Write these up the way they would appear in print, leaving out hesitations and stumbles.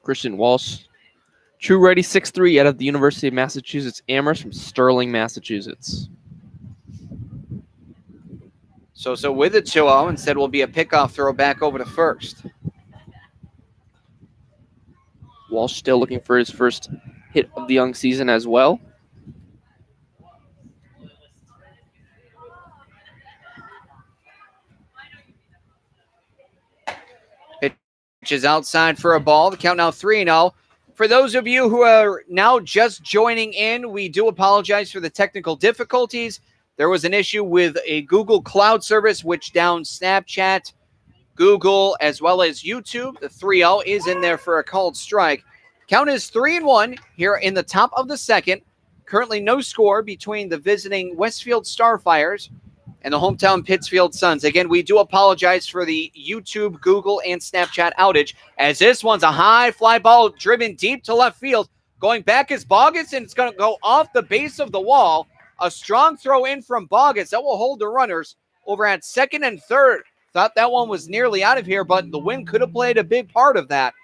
Christian Walsh. True righty, 6'3", out of the University of Massachusetts Amherst from Sterling, Massachusetts. So with a 2-0, instead will be a pickoff throw back over to first. Walsh still looking for his first hit of the young season as well. Pitch is outside for a ball. The count now 3-0. For those of you who are now just joining in, we do apologize for the technical difficulties. There was an issue with a Google Cloud service, which downed Snapchat, Google, as well as YouTube. The 3-0 is in there for a called strike. Count is 3-1 here in the top of the second. Currently no score between the visiting Westfield Starfires and the hometown Pittsfield Suns. Again, we do apologize for the YouTube, Google, and Snapchat outage, as this one's a high fly ball driven deep to left field. Going back is Boggess, and it's going to go off the base of the wall. A strong throw in from Boggess. That will hold the runners over at second and third. Thought that one was nearly out of here, but the wind could have played a big part of that,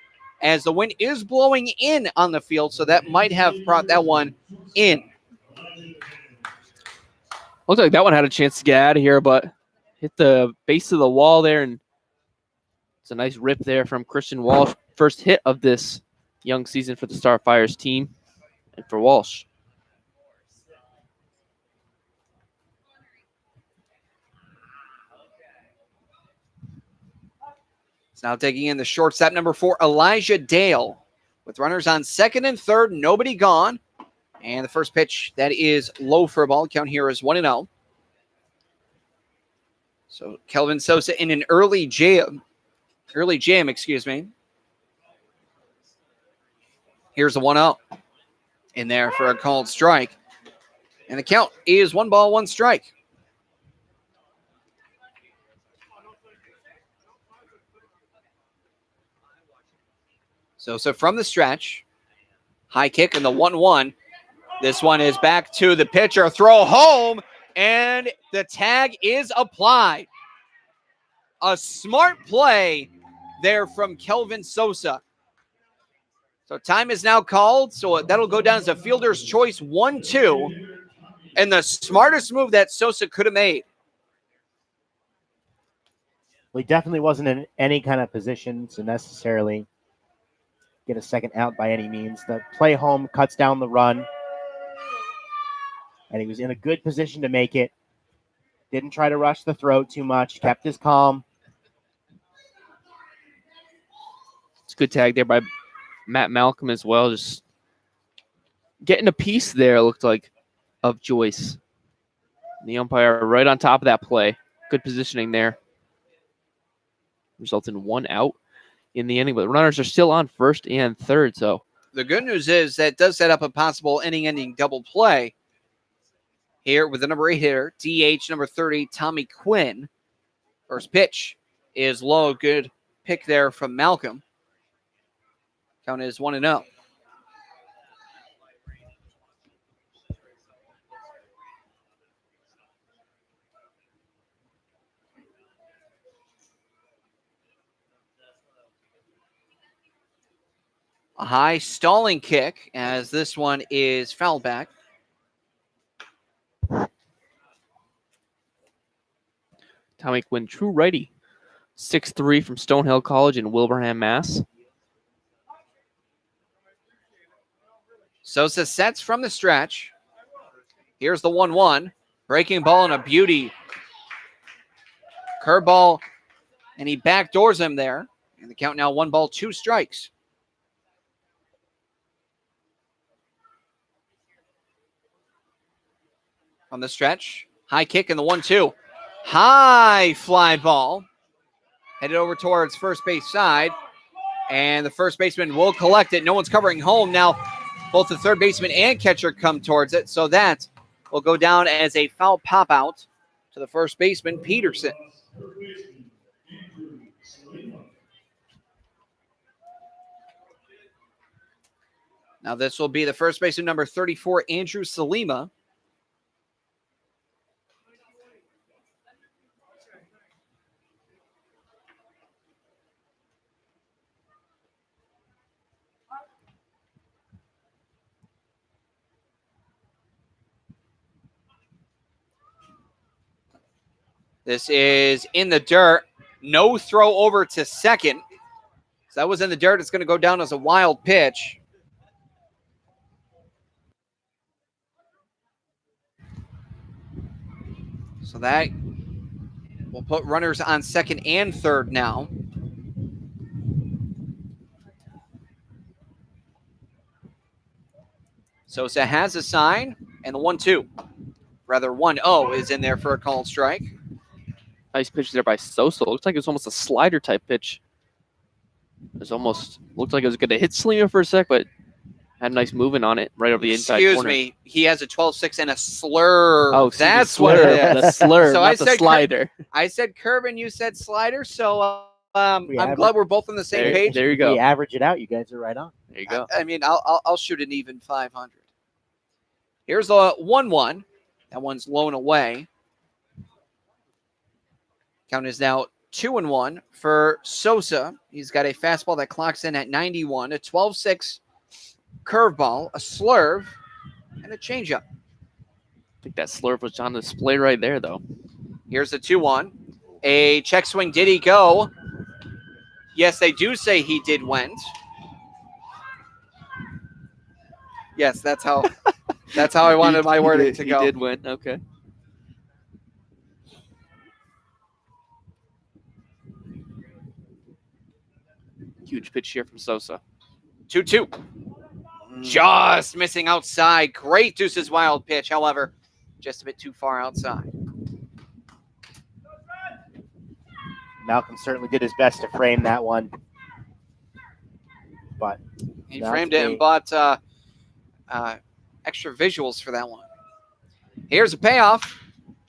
as the wind is blowing in on the field, so that might have brought that one in. Looks like that one had a chance to get out of here, but hit the base of the wall there, and it's a nice rip there from Christian Walsh. First hit of this young season for the Starfires team and for Walsh. It's now taking in the shortstop, number 4, Elijah Dale. With runners on second and third, nobody gone. And the first pitch, that is low for a ball. Count here is 1-0. So Kelvin Sosa in an early jam. Here's the 1-0 in there for a called strike. And the count is 1-1 strike. Sosa from the stretch. High kick and the 1-1. This one is back to the pitcher. Throw home, and the tag is applied. A smart play there from Kelvin Sosa. So time is now called, so that'll go down as a fielder's choice 1-2. And the smartest move that Sosa could have made. Well, he definitely wasn't in any kind of position to necessarily get a second out by any means. The play home cuts down the run, and he was in a good position to make it. Didn't try to rush the throw too much, kept his calm. It's a good tag there by Matt Malcolm as well. Just getting a piece there, looked like, of Joyce. The umpire right on top of that play. Good positioning there. Results in 1 out in the inning, but the runners are still on first and third. So the good news is that does set up a possible inning-ending double play here with the number 8 hitter, DH number 30, Tommy Quinn. First pitch is low. Good pick there from Malcolm. Count is 1-0. A high stalling kick, as this one is fouled back. Tommy Quinn, true righty, 6'3" from Stonehill College in Wilbraham, Mass. Sosa sets from the stretch. Here's the 1-1. Breaking ball and a beauty. Curveball, and he backdoors him there. And the count now 1-2 strikes. On the stretch, high kick and the 1-2. High fly ball. Headed over towards first base side. And the first baseman will collect it. No one's covering home. Now, both the third baseman and catcher come towards it. So that will go down as a foul pop out to the first baseman, Peterson. Now this will be the first baseman, number 34, Andrew Salima. This is in the dirt. No throw over to second. So that was in the dirt. It's going to go down as a wild pitch. So that will put runners on second and third now. Sosa has a sign, and the 1-2. Rather, 1-0 is in there for a called strike. Nice pitch there by Sosa. Looks like it was almost a slider type pitch. It was almost looked like it was going to hit Salima for a sec, but had nice movement on it right over the inside corner. Excuse me. He has a 12-6 and a slur. Oh, that's what it is. The slur, So not I the said slider. I said curve and you said slider, so I'm glad we're both on the same page. There you go. We average it out. You guys are right on. There you go. I mean, I'll shoot an even 500. Here's the 1-1. That one's blown away. Count is now 2-1 for Sosa. He's got a fastball that clocks in at 91, a 12-6 curveball, a slurve, and a changeup. I think that slurve was on display right there, though. Here's the 2-1. A check swing. Did he go? Yes, they do say he did went. Yes, that's how I wanted my wording to go. He did win. Okay. Huge pitch here from Sosa. 2-2. Just missing outside. Great Deuce's wild pitch. However, just a bit too far outside. Malcolm certainly did his best to frame that one. But he framed it and bought extra visuals for that one. Here's a payoff.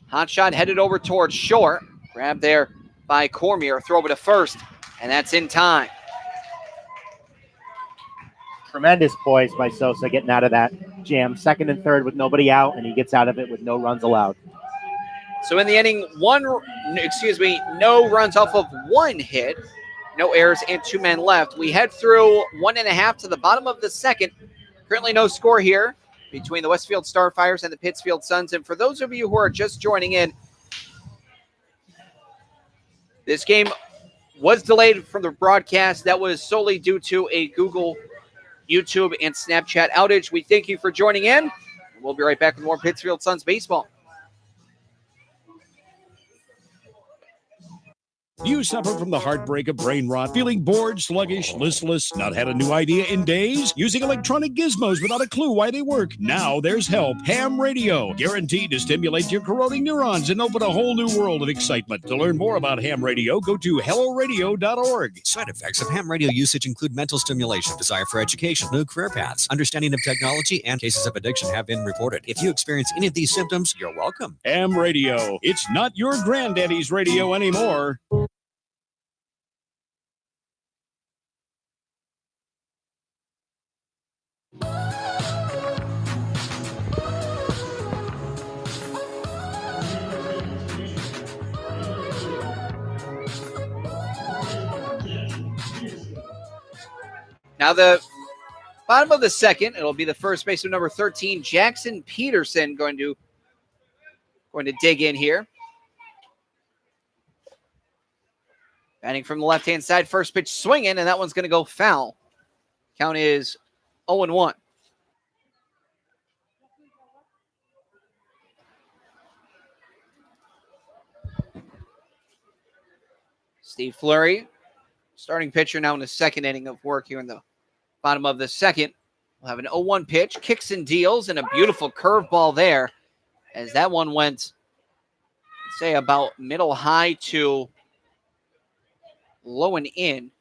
Hot shot headed over towards short. Grabbed there by Cormier. Throw it to first, and that's in time. Tremendous poise by Sosa getting out of that jam. Second and third with nobody out, and he gets out of it with no runs allowed. So in the inning, no runs off of one hit, no errors, and 2 men left. We head through 1.5 to the bottom of the second. Currently no score here between the Westfield Starfires and the Pittsfield Suns. And for those of you who are just joining in, this game was delayed from the broadcast. That was solely due to a Google, YouTube, and Snapchat outage. We thank you for joining in. We'll be right back with more Pittsfield Suns baseball. Do you suffer from the heartbreak of brain rot, feeling bored, sluggish, listless, not had a new idea in days, using electronic gizmos without a clue why they work? Now there's help. Ham Radio, guaranteed to stimulate your corroding neurons and open a whole new world of excitement. To learn more about Ham Radio, go to helloradio.org. Side effects of ham radio usage include mental stimulation, desire for education, new career paths, understanding of technology, and cases of addiction have been reported. If you experience any of these symptoms, you're welcome. Ham Radio. It's not your granddaddy's radio anymore. Now the bottom of the second, it'll be the first baseman number 13, Jackson Peterson, going to dig in here. Batting from the left-hand side, first pitch swinging, and that one's going to go foul. Count is 0-1. Steve Fleury, starting pitcher now in the second inning of work here in the bottom of the second. We'll have an 0-1 pitch, kicks and deals, and a beautiful curveball there as that one went, say, about middle high to low and in.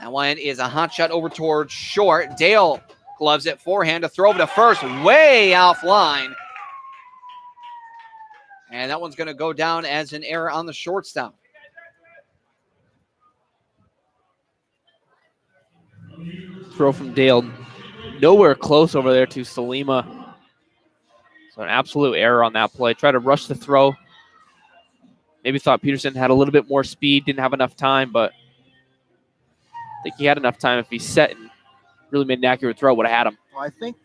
That one is a hot shot over towards short. Dale gloves it forehand to throw to first, way offline. And that one's going to go down as an error on the shortstop. Throw from Dale. Nowhere close over there to Salima. So an absolute error on that play. Tried to rush the throw. Maybe thought Peterson had a little bit more speed, didn't have enough time, but I think he had enough time. If he set and really made an accurate throw, would have had him. Well, I think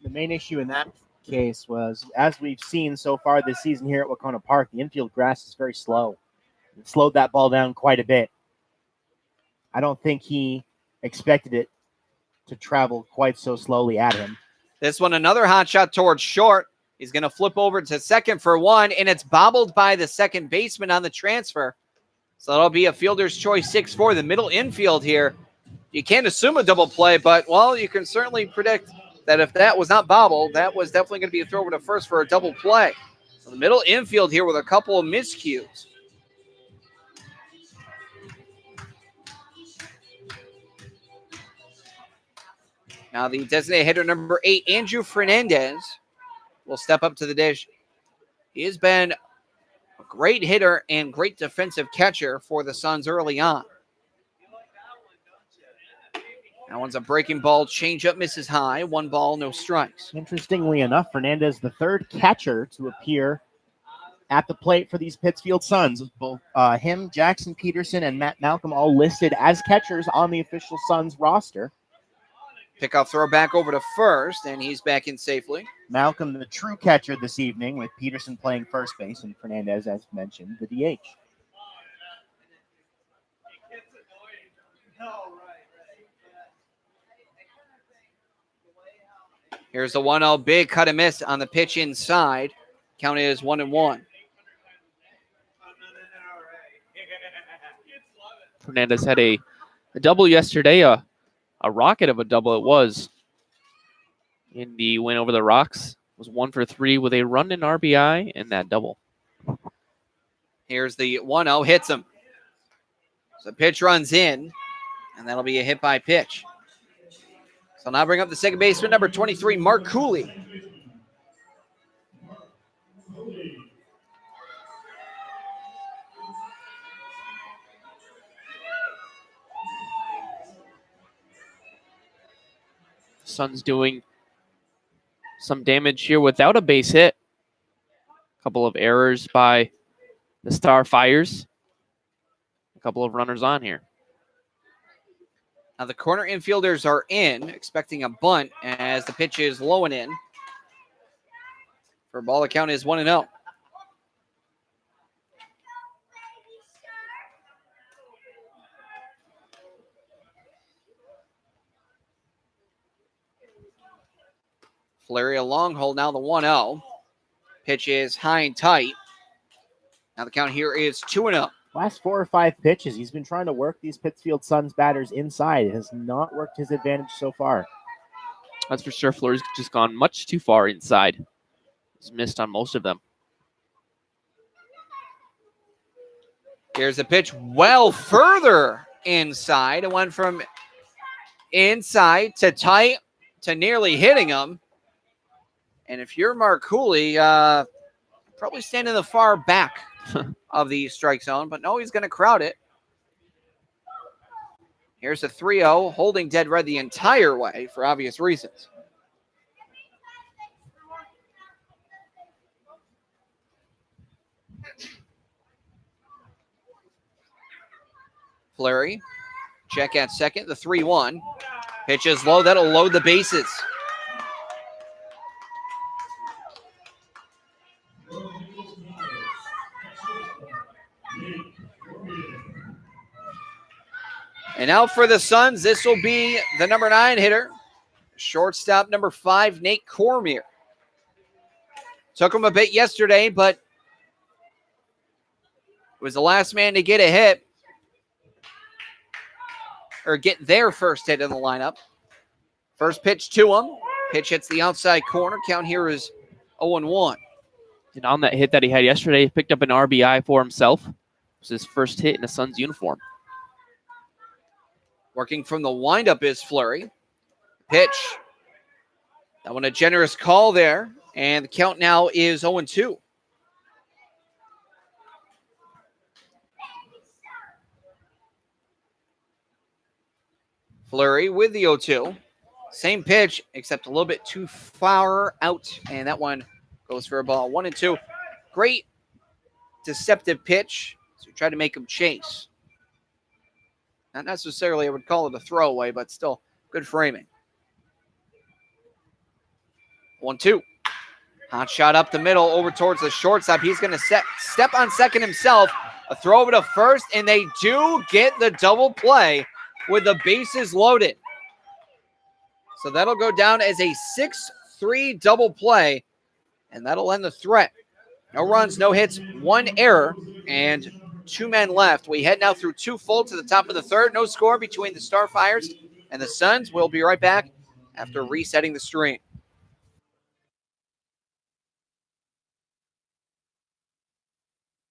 The main issue in that case was, as we've seen so far this season here at Wacona Park, the infield grass is very slow. It slowed that ball down quite a bit. I don't think he expected it to travel quite so slowly at him. This one, another hot shot towards short. He's going to flip over to second for one, and it's bobbled by the second baseman on the transfer. So that'll be a fielder's choice 6-4, the middle infield here. You can't assume a double play, but, well, you can certainly predict that if that was not bobbled, that was definitely going to be a throw over to first for a double play. So the middle infield here with a couple of miscues. Now the designated hitter number 8, Andrew Fernandez, will step up to the dish. He has been a great hitter and great defensive catcher for the Suns early on. That one's a breaking ball. Changeup misses high. 1 ball, no strikes. Interestingly enough, Fernandez, the third catcher to appear at the plate for these Pittsfield Suns. Both him, Jackson Peterson, and Matt Malcolm all listed as catchers on the official Suns roster. Pickoff throw back over to first, and he's back in safely. Malcolm, the true catcher this evening, with Peterson playing first base and Fernandez, as mentioned, the DH. Here's the 1-0, big cut and miss on the pitch inside. Count is 1-1. Fernandez had a double yesterday, a rocket of a double it was. In the win over the Rocks, was 1 for 3 with a run in RBI and that double. Here's the 1-0, hits him. So pitch runs in, and that'll be a hit by pitch. So now bring up the second baseman, number 23, Mark Cooley. Suns doing some damage here without a base hit. A couple of errors by the Starfires. A couple of runners on here. Now the corner infielders are in, expecting a bunt as the pitch is low and in. For a ball, the count is 1-0. Fleury a long hold, now the 1-0. Pitch is high and tight. Now the count here is 2-0. Last 4 or 5 pitches, he's been trying to work these Pittsfield Suns batters inside. It has not worked his advantage so far. That's for sure. Fleury's just gone much too far inside. He's missed on most of them. Here's a pitch well further inside. It went from inside to tight to nearly hitting him. And if you're Mark Cooley, probably stand in the far back of the strike zone, but no, he's going to crowd it. Here's a 3-0, holding dead red the entire way for obvious reasons. Fleury, check at second, the 3-1. Pitch is low, that'll load the bases. And now for the Suns, this will be the number 9 hitter, shortstop number 5, Nate Cormier. Took him a bit yesterday, but was the last man to get a hit or get their first hit in the lineup. First pitch to him. Pitch hits the outside corner. Count here is 0-1. And on that hit that he had yesterday, he picked up an RBI for himself. It was his first hit in a Suns uniform. Working from the windup is Fleury. Pitch. That one a generous call there. And the count now is 0-2. Fleury with the 0-2. Same pitch, except a little bit too far out. And that one goes for a ball. 1-2. Great deceptive pitch. So try to make him chase. Not necessarily, I would call it a throwaway, but still good framing. 1-2. Hot shot up the middle over towards the shortstop. He's going to step on second himself. A throw over to first, and they do get the double play with the bases loaded. So that'll go down as a 6-3 double play, and that'll end the threat. No runs, no hits, 1 error, and 2 men left. We head now through 2 full to the top of the third. No score between the Starfires and the Suns. We'll be right back after resetting the stream.